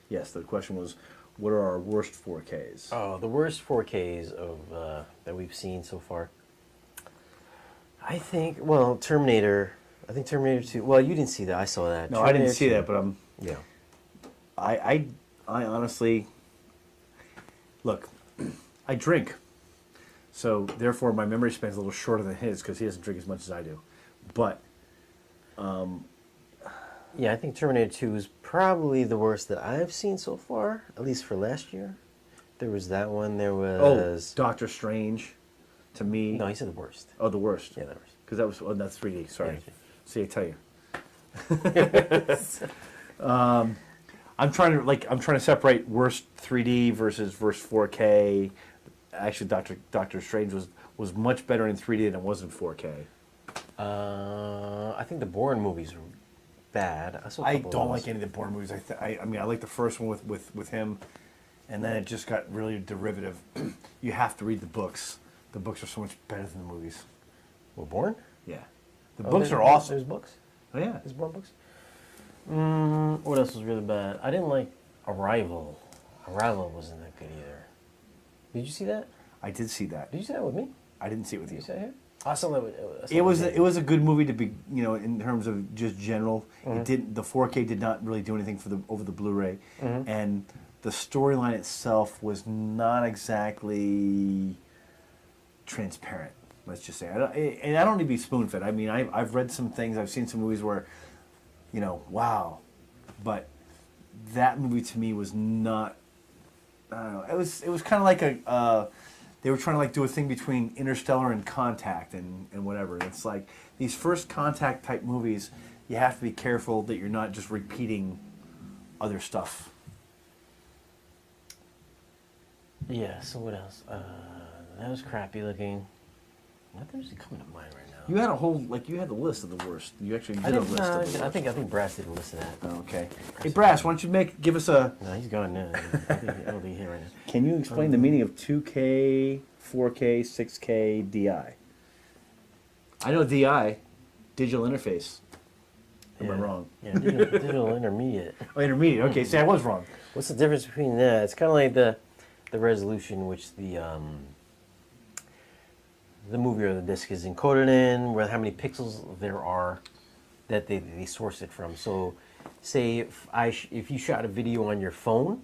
Yes, the question was, what are our worst 4Ks? Oh, the worst 4Ks of that we've seen so far. I think, well, Terminator. I think Terminator 2. Well, you didn't see that. I saw that. No, Terminator I didn't see 2. that, but Yeah. I honestly, look, I drink. So, therefore, my memory span's a little shorter than his because he doesn't drink as much as I do. But, Yeah, I think Terminator 2 is probably the worst that I've seen so far, at least for last year. There was that one. There was... Doctor Strange, to me. No, he said the worst. Oh, the worst. Yeah, the worst. Because that was, that's 3D, sorry. Yeah. See, I tell you. I'm trying to separate worst 3D versus worst 4K. Actually, Doctor Strange was much better in 3D than it was in 4K. I think the Bourne movies were bad. I don't like any of the Bourne movies. I mean, I like the first one with him, and then it just got really derivative. You have to read the books. The books are so much better than the movies. Well, Bourne? Yeah. The books are awesome. There's books? Oh, yeah. There's Bourne books? What else was really bad? I didn't like Arrival. Arrival wasn't that good either. Did you see that? I did see that. Did you see that with me? I didn't see it with you. Did you see it here? I saw that with... It was a good movie to be, in terms of just general. The 4K did not really do anything over the Blu-ray, and the storyline itself was not exactly transparent. Let's just say, and I don't need to be spoon-fed. I mean, I've read some things. I've seen some movies where, wow, but that movie to me was not. I don't know. It was kind of like they were trying to do a thing between Interstellar and Contact and whatever. And it's like these first Contact type movies, you have to be careful that you're not just repeating other stuff. Yeah, so what else? That was crappy looking. Nothing's coming to mind right now. You had you had the list of the worst. You actually did a list of the worst. I think Brass did a list of that. Oh, okay. Hey, Brass, why don't you give us a... No, he's gone now. I don't think he's here right now. Can you explain the meaning of 2K, 4K, 6K, DI? I know DI, digital interface. Am I wrong? Yeah, digital intermediate. Oh, intermediate. Okay, see, I was wrong. What's the difference between that? It's kind of like the resolution which the movie or the disc is encoded in, where how many pixels there are that they source it from. So, say if you shot a video on your phone,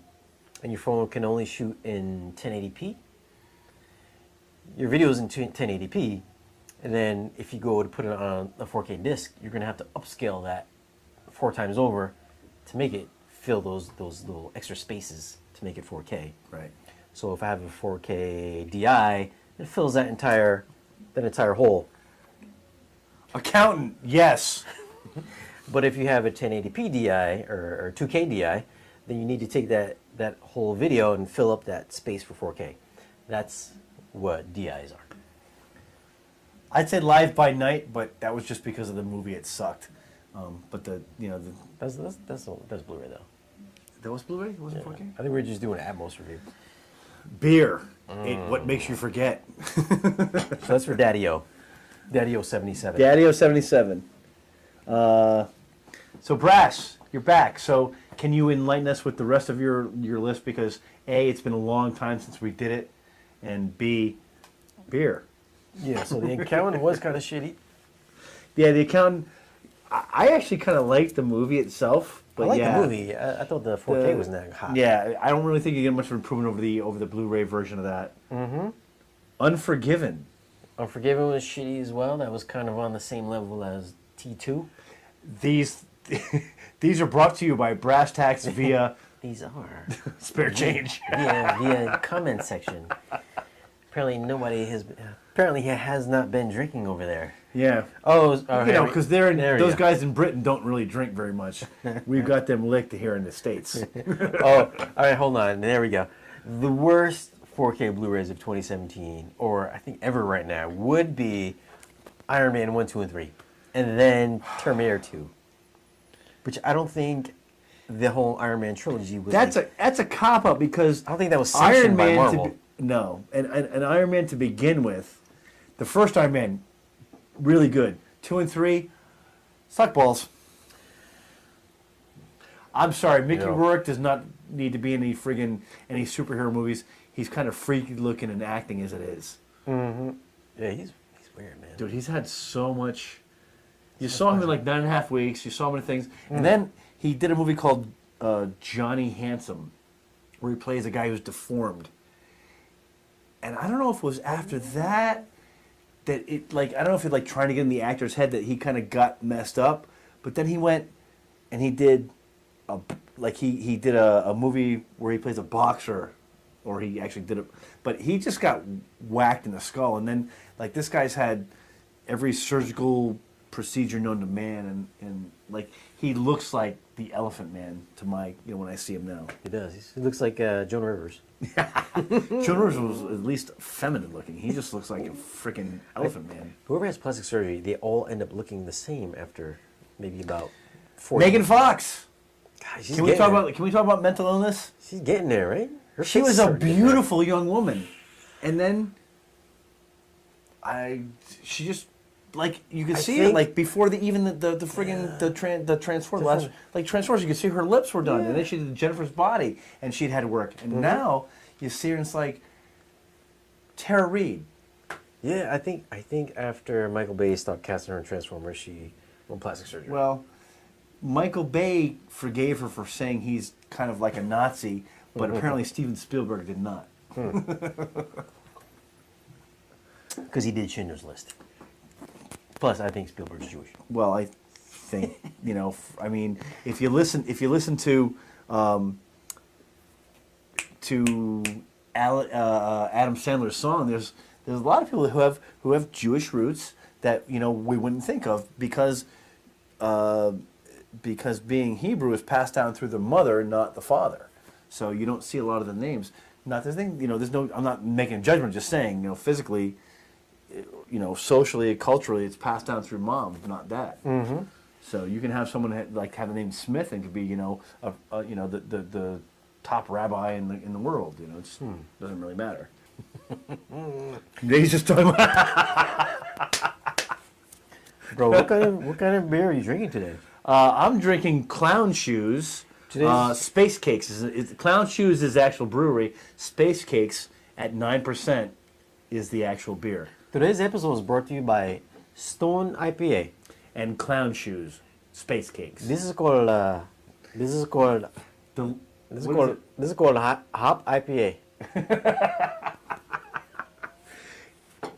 and your phone can only shoot in 1080p, your video is in 1080p, and then if you go to put it on a 4K disc, you're going to have to upscale that 4 times over to make it fill those little extra spaces to make it 4K. Right. So if I have a 4K DI, it fills that entire hole. Accountant, yes. But if you have a 1080p DI or 2K DI, then you need to take that whole video and fill up that space for 4K. That's what DIs are. I'd say Live by Night, but that was just because of the movie. It sucked. But That's Blu-ray though. That was Blu-ray? It wasn't 4K? I think we're just doing an Atmos review. Beer. What makes you forget? So that's for Daddy-O. Daddy-O 77. Daddy-O 77. So Brass, you're back. So can you enlighten us with the rest of your list? Because A, it's been a long time since we did it, and B, beer. Yeah, so the Accountant was kind of shitty. Yeah, The Accountant, I actually kind of liked the movie itself. But I like the movie. I thought the 4K wasn't that hot. Yeah, I don't really think you get much of an improvement over the Blu-ray version of that. Mm-hmm. Unforgiven. Unforgiven was shitty as well. That was kind of on the same level as T2. These are brought to you by Brass Tacks via These are Spare Change. via comment section. Apparently he has not been drinking over there. Yeah. Oh, because those guys in Britain don't really drink very much. We've got them licked here in the States. All right, hold on. There we go. The worst 4K Blu-rays of 2017, or I think ever right now, would be Iron Man 1, 2, and 3, and then Terminator 2. Which I don't think the whole Iron Man trilogy was. That's a cop-out because I don't think that was sanctioned by Marvel. No, and Iron Man to begin with, the first Iron Man, really good. 2 and 3, suck balls. I'm sorry, Mickey Rourke does not need to be in any superhero movies. He's kind of freaky looking and acting as it is. Mm-hmm. Yeah, he's weird, man. Dude, he's had so much. You saw him in like 9.5 weeks. You saw him in things, and then he did a movie called Johnny Handsome, where he plays a guy who's deformed. And I don't know if it was after that it like, I don't know if it like trying to get in the actor's head that he kind of got messed up, but then he went and he did he did a movie where he plays a boxer, or he actually did it, but he just got whacked in the skull, and then like this guy's had every surgical procedure known to man, and like he looks like the Elephant Man to my, when I see him now. He does. He looks like Joan Rivers. Joan Rivers was at least feminine looking. He just looks like a freaking Elephant Man. Whoever has plastic surgery, they all end up looking the same after maybe about 4 Megan Fox. God, Can we talk about mental illness? She's getting there, right? She was a beautiful young woman, and then she just, like, you could see it, like, before the friggin' the Transformers, Transformers, you could see her lips were done, and then she did Jennifer's Body, and she'd had work, and now you see her, and it's like Tara Reid. Yeah, I think after Michael Bay stopped casting her in Transformers, she went plastic surgery. Well, Michael Bay forgave her for saying he's kind of like a Nazi, but apparently Steven Spielberg did not. Because he did Schindler's List. Plus, I think Spielberg's Jewish. Well, I think, I mean, if you listen to Adam Sandler's song, there's a lot of people who have Jewish roots that we wouldn't think of because being Hebrew is passed down through the mother, not the father. So you don't see a lot of the names. Not the thing, there's no. I'm not making a judgment. Just saying, physically, socially, culturally, it's passed down through mom, not dad. Mm-hmm. So you can have someone have the name Smith and could be, the top rabbi in the world. It just doesn't really matter. He's just talking about. Bro, what kind of beer are you drinking today? I'm drinking Clown Shoes. Space Cakes. Clown Shoes is the actual brewery. Space Cakes at 9% is the actual beer. Today's episode is brought to you by Stone IPA and Clown Shoes, Space Cakes. This is called Hop IPA.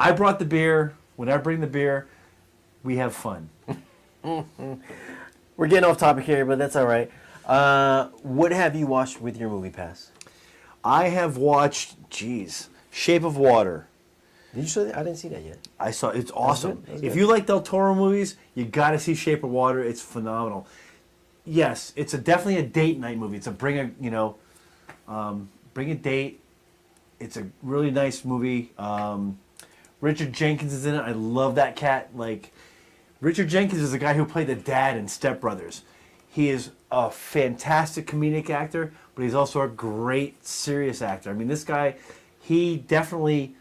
I brought the beer. When I bring the beer, we have fun. We're getting off topic here, but that's all right. What have you watched with your MoviePass? I have watched, Shape of Water. Did you show that? I didn't see that yet. I saw it. It's awesome. That's If you like Del Toro movies, you got to see Shape of Water. It's phenomenal. Yes, it's definitely a date night movie. It's a bring a date. It's a really nice movie. Richard Jenkins is in it. I love that cat. Richard Jenkins is the guy who played the dad in Step Brothers. He is a fantastic comedic actor, but he's also a great serious actor. I mean, this guy, he definitely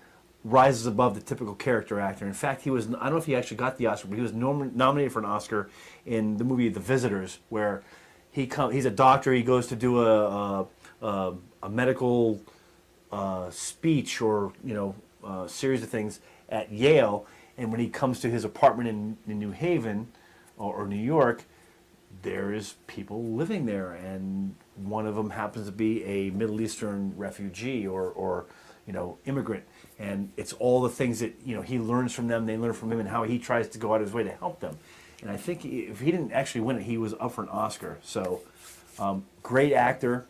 rises above the typical character actor. In fact, I don't know if he actually got the Oscar, but he was nominated for an Oscar in the movie The Visitors, where he's a doctor. He goes to do a medical speech or series of things at Yale, and when he comes to his apartment in New Haven or New York, there is people living there, and one of them happens to be a Middle Eastern refugee or immigrant, and it's all the things that he learns from them, they learn from him, and how he tries to go out of his way to help them. And I think if he didn't actually win it, he was up for an Oscar. So, great actor.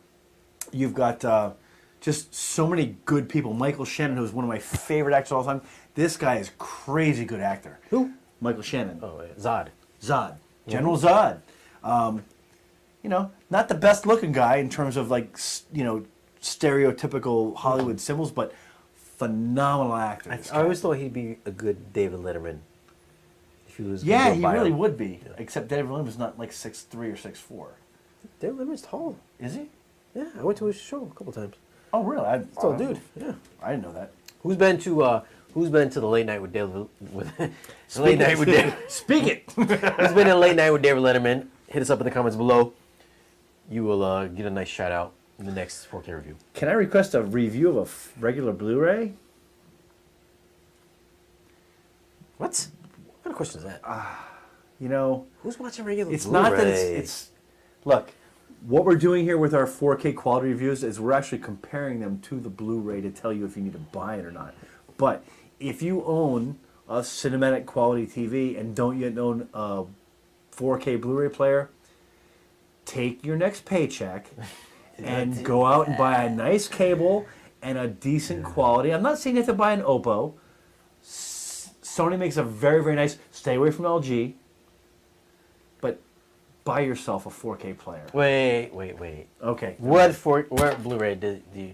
You've got just so many good people. Michael Shannon, who's one of my favorite actors of all time. This guy is crazy good actor. Who? Michael Shannon. Oh, yeah. Zod. General Zod. Not the best looking guy in terms of stereotypical Hollywood symbols, but phenomenal actor. I always thought he'd be a good David Letterman. If he was. Yeah, he really would be. Yeah. Except David Letterman's not 6'3" or 6'4". David Letterman's tall. Is he? Yeah, I went to his show a couple times. Oh, really? Tall dude. Yeah. I didn't know that. Who's been to the late night with David? Speak it. Who's been in late night with David Letterman? Hit us up in the comments below. You will get a nice shout out. in the next 4K review. Can I request a review of a regular Blu-ray? What? What kind of question is that? You know, Who's watching regular it's Blu-ray? not that it's. Look, what we're doing here with our 4K quality reviews is we're actually comparing them to the Blu-ray to tell you if you need to buy it or not. But if you own a cinematic quality TV and don't yet own a 4K Blu-ray player, take your next paycheck and go out and buy a nice cable and a decent quality. I'm not saying you have to buy an Oppo. Sony makes a very, very nice, stay away from LG, but buy yourself a 4K player. Wait. Okay. What Blu-ray do you...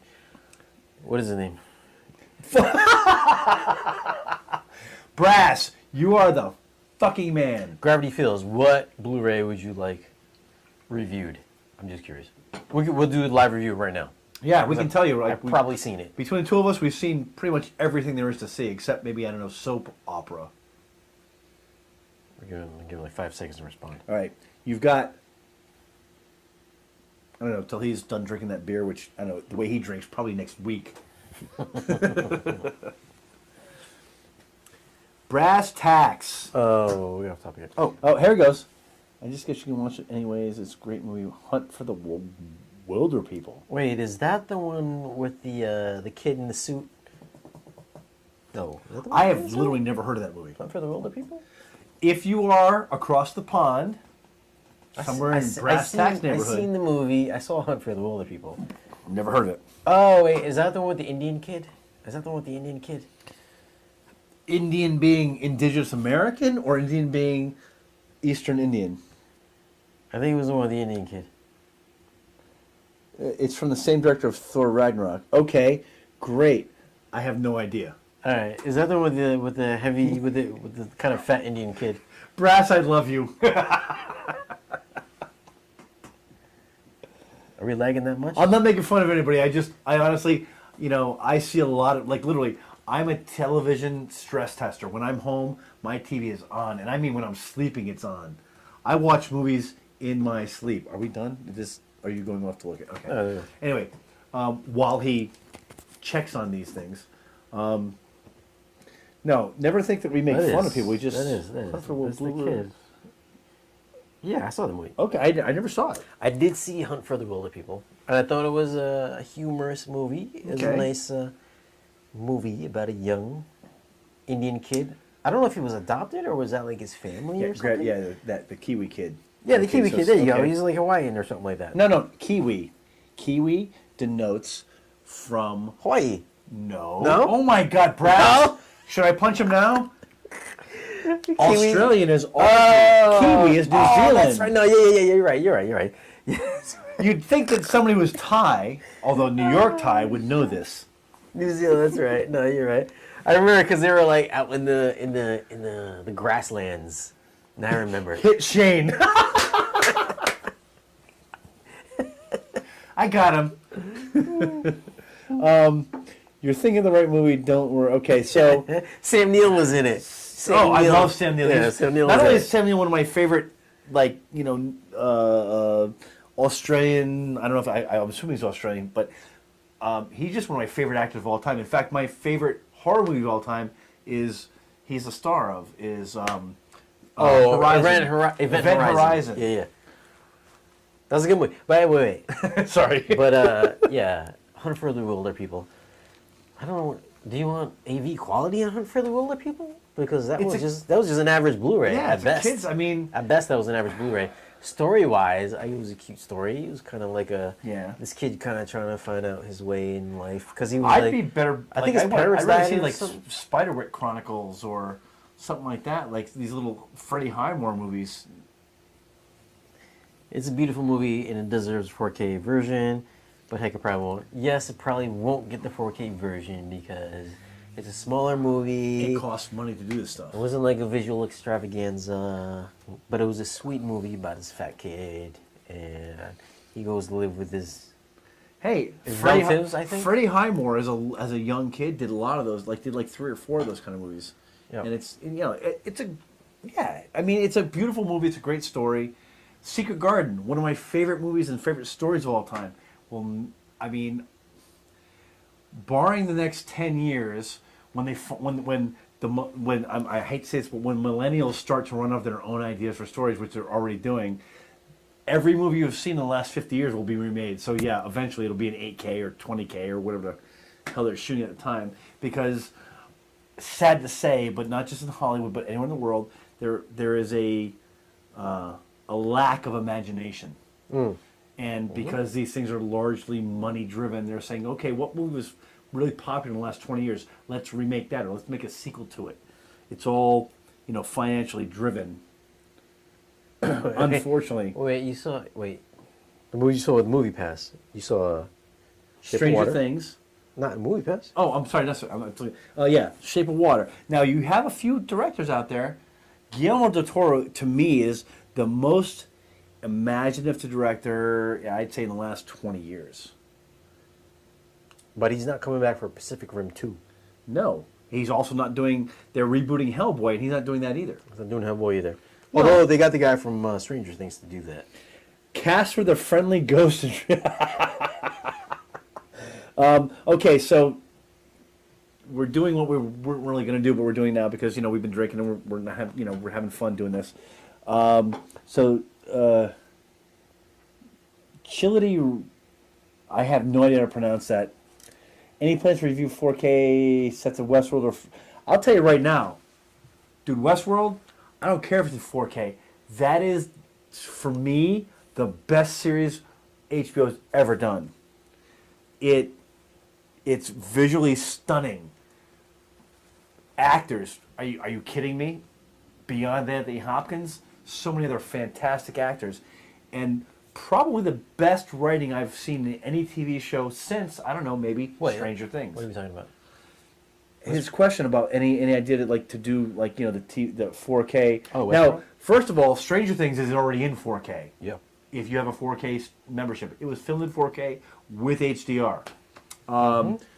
What is the name? Brass, you are the fucking man. Gravity Feels. What Blu-ray would you like reviewed? I'm just curious. We'll do a live review right now. Yeah, we can tell you. I've probably seen it. Between the two of us, we've seen pretty much everything there is to see, except maybe, I don't know, soap opera. We're going to give like 5 seconds to respond. All right. You've got, I don't know, till he's done drinking that beer, which, I don't know, the way he drinks, probably next week. Brass Tacks. Oh, we're off topic. Oh, here it goes. I just guess you can watch it anyways. It's a great movie, Hunt for the Wilderpeople. Wait, is that the one with the kid in the suit? No. Is that the one I in have the suit? literally never heard of that movie. Hunt for the Wilderpeople? If you are across the pond, somewhere in Brass Tacks neighborhood. I've seen the movie. I saw Hunt for the Wilderpeople. Never heard of it. Oh, wait. Is that the one with the Indian kid? Is that the one with the Indian kid? Indian being indigenous American or Indian being Eastern Indian? I think it was the one with the Indian kid. It's from the same director of Thor Ragnarok. Okay, great. I have no idea. All right. Is that the one with the heavy with the kind of fat Indian kid? Brass, I love you. Are we lagging that much? I'm not making fun of anybody. I honestly, I see a lot of, literally, I'm a television stress tester. When I'm home, my TV is on. And I mean when I'm sleeping, it's on. I watch movies in my sleep. Are we done? Are you going off to look at? Okay. Yeah. Anyway, while he checks on these things, no, never think that we make fun of people. We just... That is. That's the kid. Yeah, I saw the movie. Okay, I never saw it. I did see Hunt for the Wilderpeople, and I thought it was a humorous movie. It was a nice movie about a young Indian kid. I don't know if he was adopted or was that like his family or something. Yeah, the Kiwi kid. Yeah, the Kiwi kid. There you go. He's like Hawaiian or something like that. No, Kiwi. Kiwi denotes from Hawaii. No. No? Oh my God, Brad. No? Should I punch him now? Kiwi. Australian is Kiwi is New Zealand. That's right. No, yeah. You're right. Yes. You'd think that somebody who was Thai, although New York Thai, would know this. New Zealand. That's right. No, you're right. I remember because they were like out in the grasslands. Now I remember. Hit Shane. I got him. You're thinking the right movie. Don't worry. Okay, so Sam Neill was in it. I love Sam Neill. Yeah, Sam Neill. Not only is Sam Neill one of my favorite, Australian. I don't know if I'm assuming he's Australian, but he's just one of my favorite actors of all time. In fact, my favorite horror movie of all time he's a star of Horizon. Event Horizon. Yeah. That was a good movie. But wait. Sorry. But yeah, Hunt for the Wilderpeople. I don't know. Do you want AV quality on Hunt for the Wilderpeople? Because that was just an average Blu-ray. Yeah, at best. kids. I mean, at best that was an average Blu-ray. Story-wise, it was a cute story. It was kind of like this kid kind of trying to find out his way in life because he was. I'd be better. I think his parents I'd died. see like Spiderwick Chronicles or something like that, like these little Freddie Highmore movies. It's a beautiful movie and it deserves a 4K version, but heck, it probably won't. Yes, it probably won't get the 4K version because it's a smaller movie. It costs money to do this stuff. It wasn't like a visual extravaganza, but it was a sweet movie about this fat kid, and he goes to live with his relatives, I think. Freddie Highmore, as a young kid, did a lot of those. Did 3 or 4 of those kind of movies. Yep. And it's a beautiful movie. It's a great story. Secret Garden, one of my favorite movies and favorite stories of all time. Will I mean, barring the next 10 years, when I hate to say this, but when millennials start to run off their own ideas for stories, which they're already doing, every movie you've seen in the last 50 years will be remade. So yeah, eventually it'll be an 8K or 20K or whatever the hell they're shooting at the time. Because, sad to say, but not just in Hollywood, but anywhere in the world, there is a lack of imagination. And because these things are largely money driven, they're saying, okay, what movie was really popular in the last 20 years? Let's remake that, or let's make a sequel to it. It's all, financially driven. Unfortunately. The movie you saw with MoviePass. You saw Stranger Things. Not in MoviePass. Oh, I'm sorry. Yeah, Shape of Water. Now you have a few directors out there. Guillermo del Toro, to me, is the most imaginative director, I'd say, in the last 20 years. But he's not coming back for Pacific Rim 2. No. He's also not doing... They're rebooting Hellboy, and he's not doing that either. He's not doing Hellboy either. Although they got the guy from Stranger Things to do that. Casper the Friendly Ghost. Okay, so we're doing what we weren't really going to do, but we're doing now because we've been drinking and we're not we're having fun doing this. Chility, I have no idea how to pronounce that. Any plans to review 4K sets of Westworld? Or I'll tell you right now, dude, Westworld, I don't care if it's in 4K. That is, for me, the best series HBO's ever done. It's visually stunning. Actors, are you kidding me? Beyond Anthony Hopkins, so many other fantastic actors, and probably the best writing I've seen in any TV show since, I don't know, maybe Stranger Things. What are we talking about? His question about any idea to do the 4K. Oh, now, first of all, Stranger Things is already in 4K. Yeah. If you have a 4K membership, it was filmed in 4K with HDR.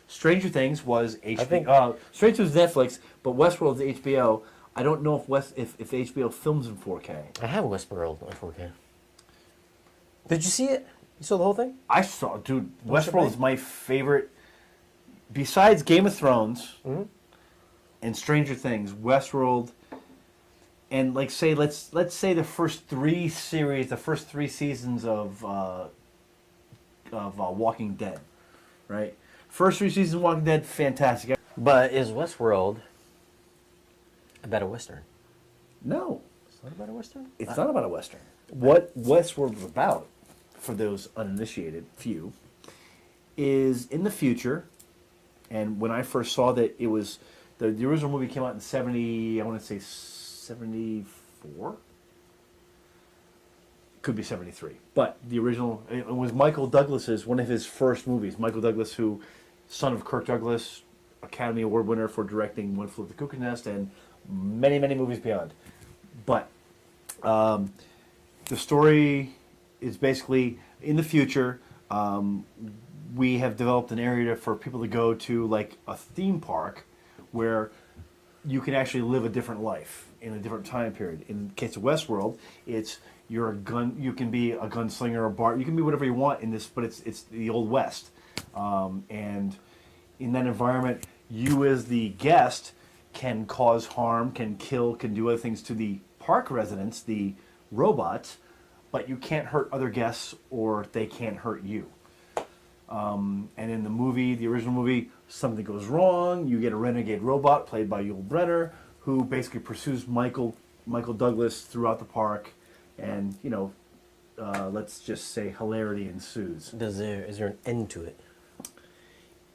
Stranger Things was HBO. Stranger Things was Netflix, but Westworld is HBO. I don't know if HBO films in 4K. I have Westworld on 4K. Did you see it? You saw the whole thing? I saw, dude. Westworld is my favorite. Besides Game of Thrones and Stranger Things, Westworld, and let's say the first three seasons of Walking Dead, right? First 3 seasons of Walking Dead, fantastic. But is Westworld a better Western? No. It's not about a Western? It's not about a Western. What Westworld is about, for those uninitiated few, is in the future, and when I first saw that it was, the original movie came out in 74? Could be 73. But the original, it was Michael Douglas's, one of his first movies. Michael Douglas, who, son of Kirk Douglas, Academy Award winner for directing One Flew Over the Cuckoo's Nest and many, many movies beyond. But the story is basically, in the future, we have developed an area for people to go to, like a theme park, where you can actually live a different life in a different time period. In the case of Westworld, it's you can be a gunslinger, a bard, you can be whatever you want in this, but it's the Old West. And in that environment, you as the guest can cause harm, can kill, can do other things to the park residents, the robots, but you can't hurt other guests or they can't hurt you. And in the movie, the original movie, something goes wrong, you get a renegade robot played by Yul Brynner, who basically pursues Michael Douglas throughout the park, and let's just say hilarity ensues. Is there an end to it?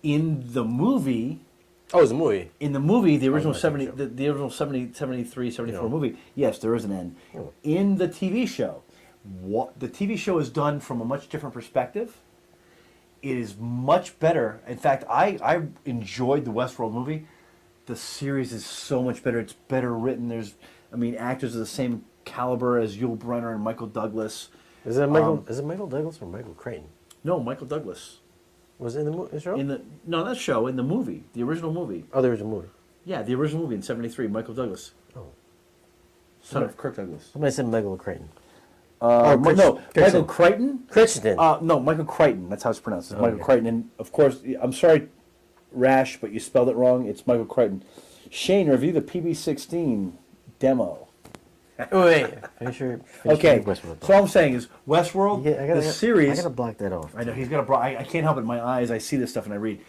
In the movie, it's a movie. In the movie, the original 73, 74 movie, yes, there is an end. Oh. In the TV show, the TV show is done from a much different perspective. It is much better. In fact, I enjoyed the Westworld movie. The series is so much better. It's better written. Actors of the same caliber as Yul Brynner and Michael Douglas. Is it Michael Douglas or Michael Creighton? No, Michael Douglas. Was it in the show? Not show, in the movie, the original movie. Oh, the original movie. Yeah, the original movie in 73, Michael Douglas. Oh. Son of Kirk Douglas. Somebody said Michael Creighton. No, Michael Crichton. Crichton. No, Michael Crichton. That's how it's pronounced. It's Michael Crichton. And of course, I'm sorry, Rash, but you spelled it wrong. It's Michael Crichton. Shane, review the PB16 demo. Wait. Finish Okay. Westworld. So all I'm saying is Westworld, the series. I gotta block that off. I know he's got a. I can't help it. In my eyes, I see this stuff and I read.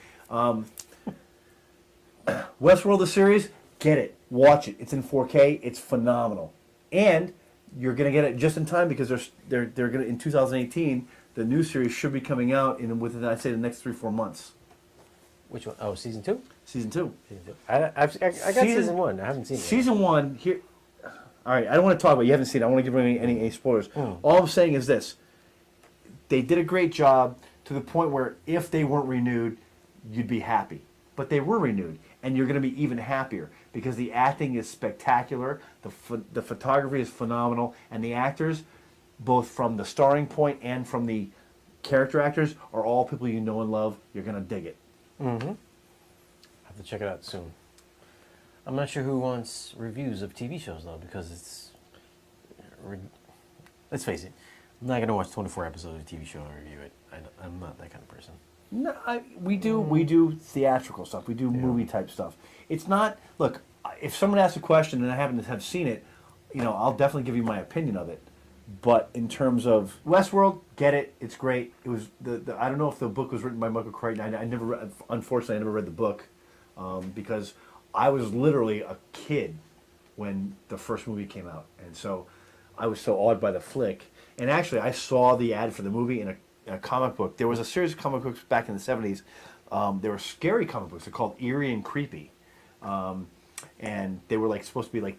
Westworld, the series. Get it. Watch it. It's in 4K. It's phenomenal. And you're gonna get it just in time because they're gonna in 2018. The new series should be coming out within I'd say the next 3-4 months. Which one? Oh, season 2. Season 2. I got season 1. I haven't seen it. Season 1 here. All right, I don't want to talk about it. You haven't seen it. I don't want to give any spoilers. All I'm saying is this. They did a great job to the point where if they weren't renewed, you'd be happy. But they were renewed, and you're going to be even happier because the acting is spectacular, the photography is phenomenal, and the actors, both from the starring point and from the character actors, are all people you know and love. You're going to dig it. Mm-hmm. I have to check it out soon. I'm not sure who wants reviews of TV shows, though, because it's... Let's face it, I'm not going to watch 24 episodes of a TV show and review it. I'm not that kind of person. No, we do theatrical stuff. We do movie-type stuff. It's not... Look, if someone asks a question and I happen to have seen it, I'll definitely give you my opinion of it. But in terms of Westworld, get it. It's great. It was I don't know if the book was written by Michael Crichton. I never read, unfortunately, I never read the book because I was literally a kid when the first movie came out, and so I was so awed by the flick. And actually, I saw the ad for the movie in a comic book. There was a series of comic books back in the 70s. They were scary comic books. They're called Eerie and Creepy, and they were supposed to be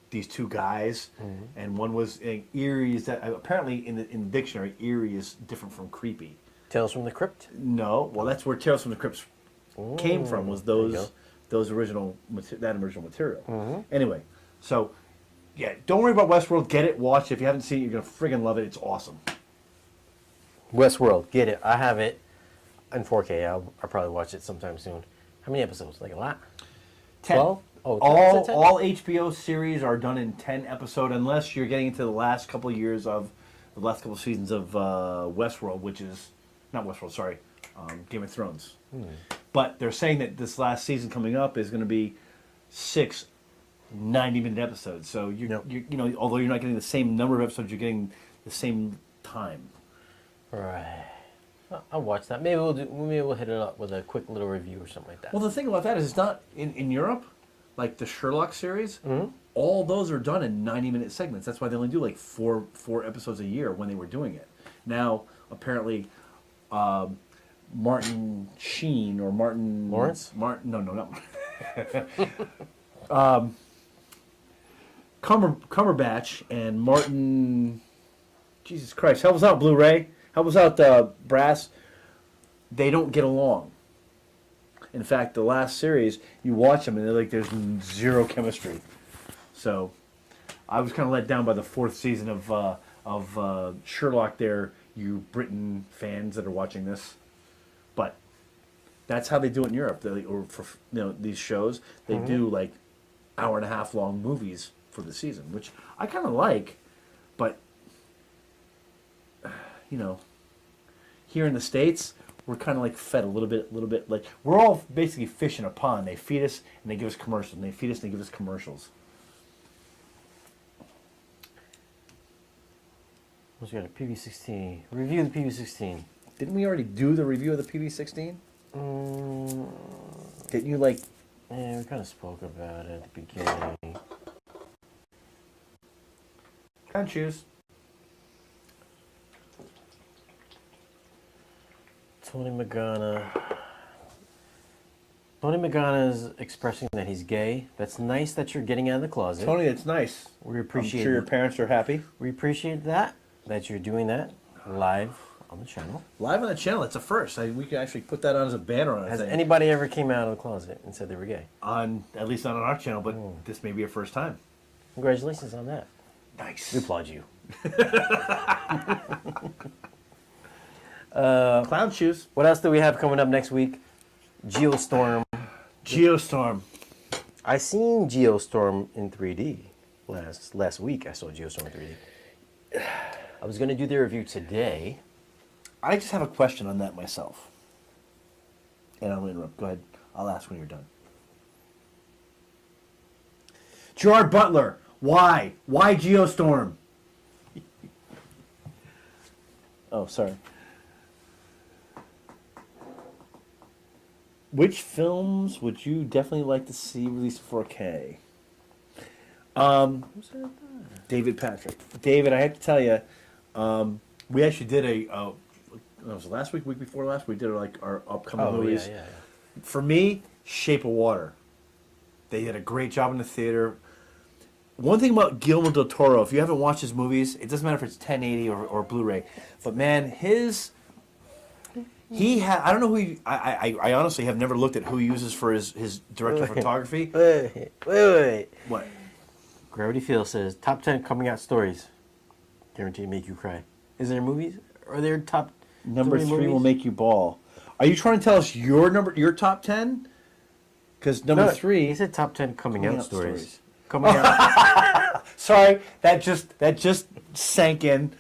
these two guys, and one was eerie. Is that apparently in the dictionary, eerie is different from creepy. Tales from the Crypt? No, well that's where Tales from the Crypt came from. Was those original material? Anyway, so yeah, don't worry about Westworld. Get it, watch it. If you haven't seen it, you're gonna friggin' love it. It's awesome. Westworld, get it. I have it in 4K. I'll probably watch it sometime soon. How many episodes? Like a lot? 10. 12? Oh, all HBO series are done in 10 episodes, unless you're getting into the last couple of years of the last couple of seasons of Westworld, which is not Westworld, sorry, Game of Thrones. But they're saying that this last season coming up is going to be 6 90-minute episodes. So although you're not getting the same number of episodes, you're getting the same time. Right. I'll watch that. Maybe we'll hit it up with a quick little review or something like that. Well, the thing about that is it's not in Europe. Like the Sherlock series, all those are done in 90-minute segments. That's why they only do four episodes a year when they were doing it. Now, apparently, Martin Sheen or Martin... Lawrence? No, not... Cumberbatch and Martin... Jesus Christ, help us out, Blu-ray. Help us out, Brass. They don't get along. In fact, the last series, you watch them and they're there's zero chemistry. So, I was kind of let down by the 4th season of Sherlock. There, you Britain fans that are watching this, but that's how they do it in Europe. These shows, they do hour-and-a-half long movies for the season, which I kind of like, but here in the States, we're kind of fed a little bit we're all basically fish in a pond. They feed us and they give us commercials, and they feed us and they give us commercials. What's got a PB16? Review the PB16. Didn't we already do the review of the PB16? Didn't you Yeah, we kind of spoke about it at the beginning. Can't choose. Tony Magana is expressing that he's gay. That's nice that you're getting out of the closet. Tony, that's nice. We appreciate. I'm sure your parents are happy. We appreciate that you're doing that live on the channel. Live on the channel, it's a first. We can actually put that on as a banner on a Has thing. anybody ever came out of the closet and said they were gay? At least not on our channel, but this may be a first time. Congratulations on that. Nice. We applaud you. Clown shoes. What else do we have coming up next week? Geostorm. I seen Geostorm in 3D last week. I saw Geostorm in 3D. I was going to do the review today. I just have a question on that myself. And I'll interrupt. Go ahead. I'll ask when you're done. Gerard Butler. Why? Why Geostorm? Oh, sorry. Which films would you definitely like to see released 4K? David Patrick. David, I have to tell you, we actually did was it last week before last, we did like our upcoming movies. Yeah. For me, Shape of Water. They did a great job in the theater. One thing about Guillermo del Toro, if you haven't watched his movies, it doesn't matter if it's 1080 or Blu-ray, but man, I don't know who I honestly have never looked at who he uses for his director of photography. Wait. What? Gravity Field says, top 10 coming out stories. Guaranteed to make you cry. Is there movies? Are there top... Number 3 movies? will make you bawl. Are you trying to tell us your top 10? Because number 3... He said top 10 coming out stories. Coming out... Sorry, that just sank in.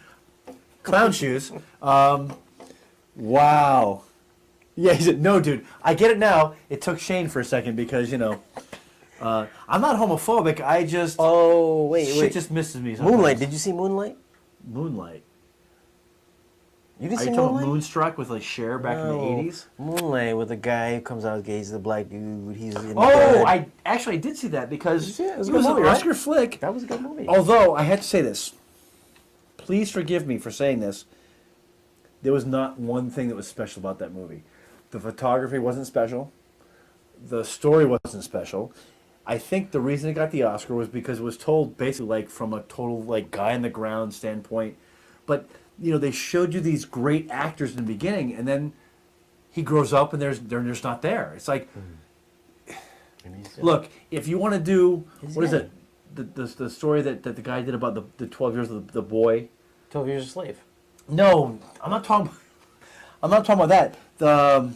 Clown shoes. Wow. Yeah, he said, no, dude, I get it now. It took Shane for a second because, I'm not homophobic. I just... Oh, wait. Shit just misses me sometimes. Moonlight. Did you see Moonlight? Moonlight. You didn't Are see you talking Moonlight? about Moonstruck with like Cher back in the 80s? Moonlight with a guy who comes out gay. He's the black dude. He's in I did see that because Did you see it? It was a it was good an movie, right? Oscar flick. That was a good movie. Although, I had to say this. Please forgive me for saying this. There was not one thing that was special about that movie. The photography wasn't special. The story wasn't special. I think the reason it got the Oscar was because it was told basically like from a total like guy in the ground standpoint. But, they showed you these great actors in the beginning, and then he grows up and they're just not there. It's like, look, if you want to do, what is it? The story that the guy did about the 12 years of the boy. 12 Years a Slave. No, I'm not talking about that. The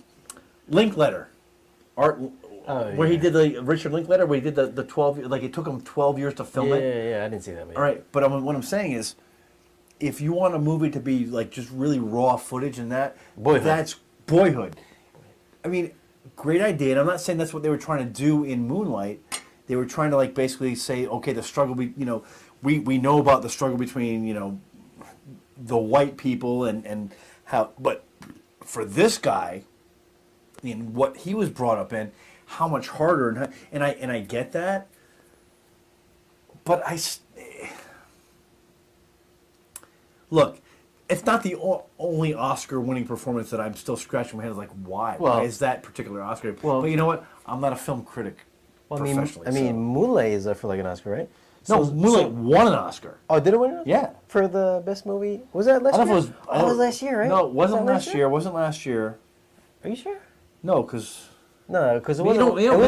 Linkletter, where he did the Richard Linkletter, where he did the 12. Like it took him 12 years to film it. Yeah, I didn't see that movie. All right, but what I'm saying is, if you want a movie to be like just really raw footage and that's Boyhood. I mean, great idea, and I'm not saying that's what they were trying to do in Moonlight. They were trying to like basically say, okay, the struggle, we know about the struggle between the white people and how, but for this guy, what he was brought up in, how much harder, and I get that, but look, it's not the only Oscar-winning performance that I'm still scratching my head. Like, why? Why is that particular Oscar? Well, but you know what? I'm not a film critic professionally. I mean, Moonlight is up for like an Oscar, right? No, Moonlight won an Oscar. Oh, did it win? Yeah. For the best movie? Was that last year? It was. It was last year, right? No, it wasn't last year. It wasn't last year. Are you sure? No, because... No, because it It was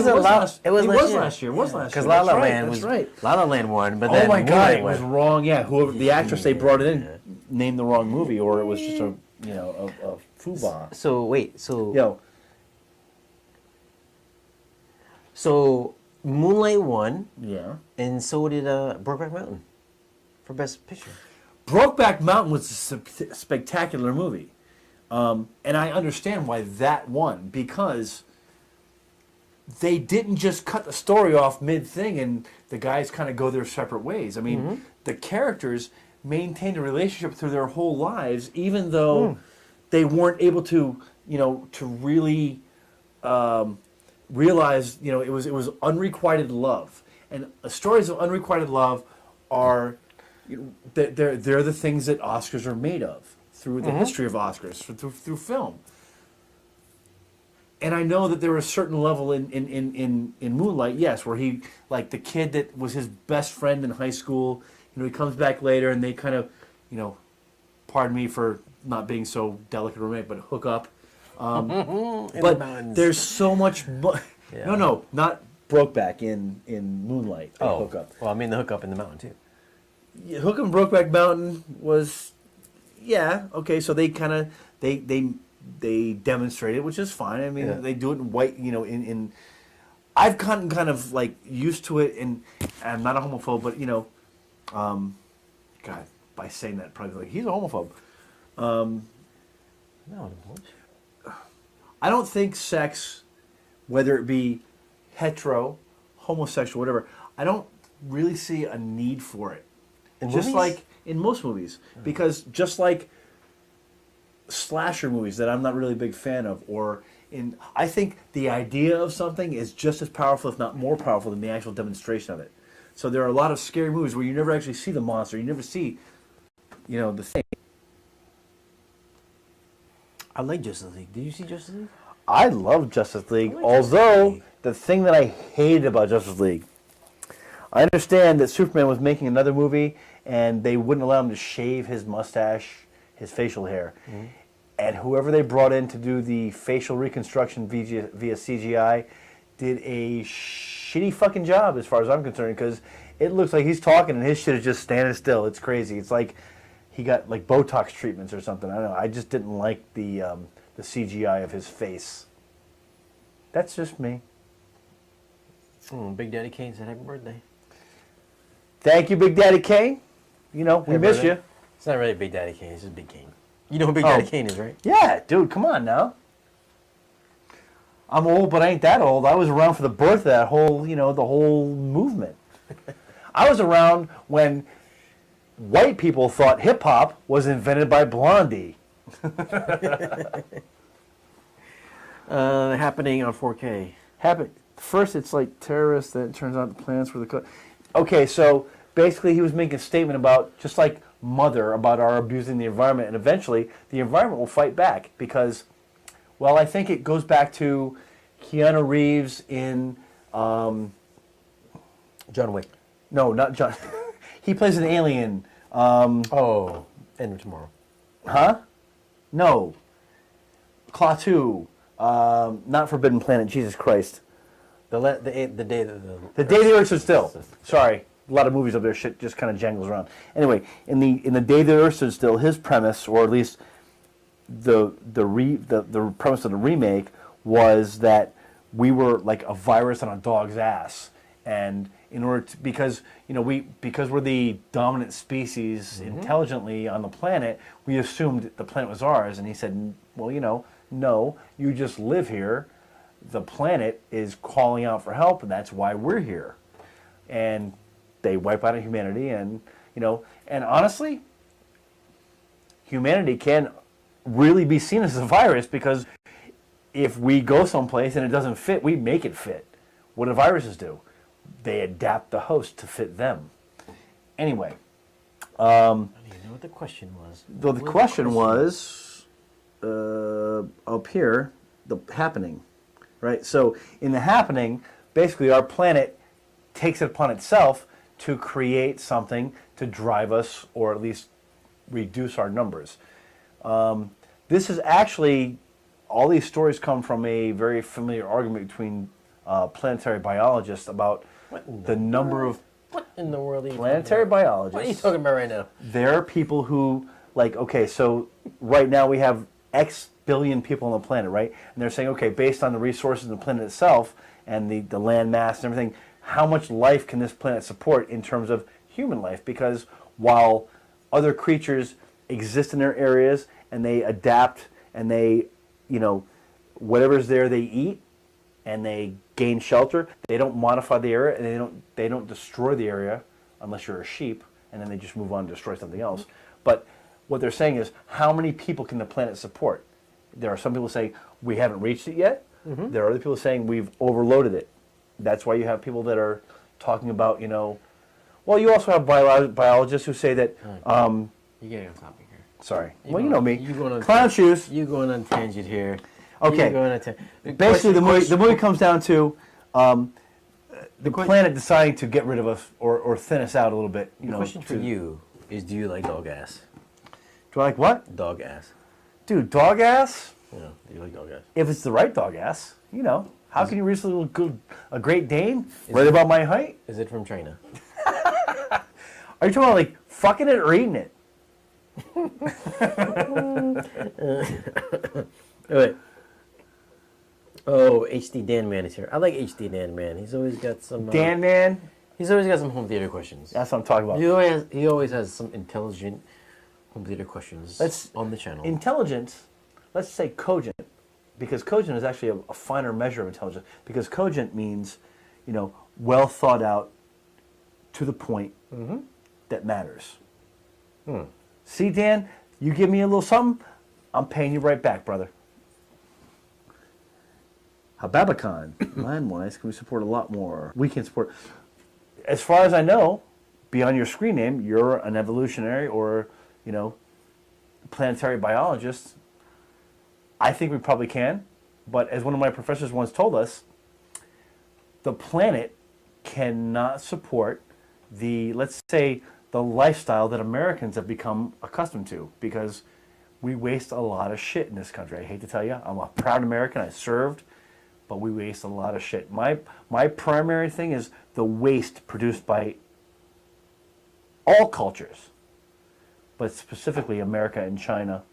last year. It was last year. Because La La Land was right. La La Land won, but then Oh my God, it Moonlight was won. wrong. Yeah, whoever the actress they brought it in named the wrong movie, or it was just a foobar. So wait, Yo, so Moonlight won, yeah. and so did Brokeback Mountain for Best Picture. Brokeback Mountain was a spectacular movie, and I understand why that won, because they didn't just cut the story off mid-thing and the guys kind of go their separate ways. I mean, the characters maintained a relationship through their whole lives, even though they weren't able to, to really realize, it was unrequited love. And stories of unrequited love are, they're the things that Oscars are made of through the history of Oscars, through film. And I know that there was a certain level in Moonlight, yes, where he, like the kid that was his best friend in high school, he comes back later and they kind of, pardon me for not being so delicate or romantic, but hook up. But there's so much, Yeah. No, not Brokeback in Moonlight. They hook up. Well, I mean the hookup in the mountain too. Yeah, Hook and Brokeback Mountain was, yeah, okay. So they kind of they demonstrate it, which is fine. I mean, they do it in white, in I've gotten kind of like used to it, and I'm not a homophobe, but God, by saying that, probably like he's a homophobe. No, it won't. I don't think sex, whether it be hetero, homosexual, whatever, I don't really see a need for it. In Just movies? like in most movies, because just like slasher movies that I'm not really a big fan of, I think the idea of something is just as powerful, if not more powerful, than the actual demonstration of it. So there are a lot of scary movies where you never actually see the monster, you never see, the thing. I like Justice League. Did you see Justice League? I love Justice League, like although Justice League. the thing that I hated about Justice League, I understand that Superman was making another movie and they wouldn't allow him to shave his mustache, his facial hair. Mm-hmm. And whoever they brought in to do the facial reconstruction via CGI did a shitty fucking job as far as I'm concerned, because it looks like he's talking and his shit is just standing still. It's crazy. It's like he got like Botox treatments or something. I don't know. I just didn't like the CGI of his face. That's just me. Big Daddy Kane said happy birthday. Thank you, Big Daddy Kane. We miss you. It's not really Big Daddy Kane. It's just Big Kane. You know who Big Daddy Kane is, right? Yeah, dude, come on now. I'm old, but I ain't that old. I was around for the birth of that whole, the whole movement. I was around when white people thought hip-hop was invented by Blondie. Happening on 4K. First, it's like terrorists, then it turns out the plans were the... Okay, so basically he was making a statement about, just like Mother, about our abusing the environment, and eventually the environment will fight back because, well, I think it goes back to Keanu Reeves in... John Wick. No, not John. He plays an alien. End of Tomorrow. Huh? No. Klaatu. Not Forbidden Planet. Jesus Christ. The day that the day the Earth stood still. Sorry, a lot of movies up there. Shit just kind of jangles around. Anyway, in the day the Earth stood still, his premise, or at least the premise of the remake, was that we were like a virus on a dog's ass, and in order to, because we're the dominant species intelligently on the planet, we assumed the planet was ours. And he said, well, no, you just live here. The planet is calling out for help, and that's why we're here. And they wipe out humanity, and honestly, humanity can really be seen as a virus, because if we go someplace and it doesn't fit, we make it fit. What do viruses do? They adapt the host to fit them. Anyway. I don't even know what the question was. The question was up here, the happening. Right? So in the happening, basically our planet takes it upon itself to create something to drive us, or at least reduce our numbers. This is actually, all these stories come from a very familiar argument between planetary biologists about the number of... What in the world are you planetary biologists? What are you talking about right now? There are people who, so right now we have X billion people on the planet, right? And they're saying, okay, based on the resources of the planet itself and the land mass and everything, how much life can this planet support in terms of human life? Because while other creatures exist in their areas and they adapt and they, whatever's there they eat and they gain shelter, they don't modify the area and they don't destroy the area unless you're a sheep, and then they just move on and destroy something else. But what they're saying is, how many people can the planet support? There are some people saying we haven't reached it yet. Mm-hmm. There are other people saying we've overloaded it. That's why you have people that are talking about, well, you also have biologists who say that... You're getting on topic here. Sorry. You know me. Clown shoes. You're going on tangent here. Okay. Basically, the movie comes down to the planet deciding to get rid of us or thin us out a little bit. The question for you is, do you like dog ass? Do I like what? Dog ass. Dude, dog ass? Yeah, do you like dog ass? If it's the right dog ass, How can you reach a Great Dane right about my height? Is it from China? Are you talking about like fucking it or eating it? Wait. Oh, HD Dan Man is here. I like HD Dan Man. He's always got some... Dan Man? He's always got some home theater questions. That's what I'm talking about. He always has some intelligent home theater questions on the channel. Intelligence, let's say cogent, because cogent is actually a finer measure of intelligence, because cogent means, well thought out, to the point, that matters. See, Dan, you give me a little something, I'm paying you right back, brother. Hababacon, line-wise, can we support a lot more? We can support. As far as I know, beyond your screen name, you're an evolutionary or, planetary biologist. I think we probably can, but as one of my professors once told us, the planet cannot support let's say, the lifestyle that Americans have become accustomed to, because we waste a lot of shit in this country. I hate to tell you, I'm a proud American, I served, but we waste a lot of shit. My primary thing is the waste produced by all cultures, but specifically America and China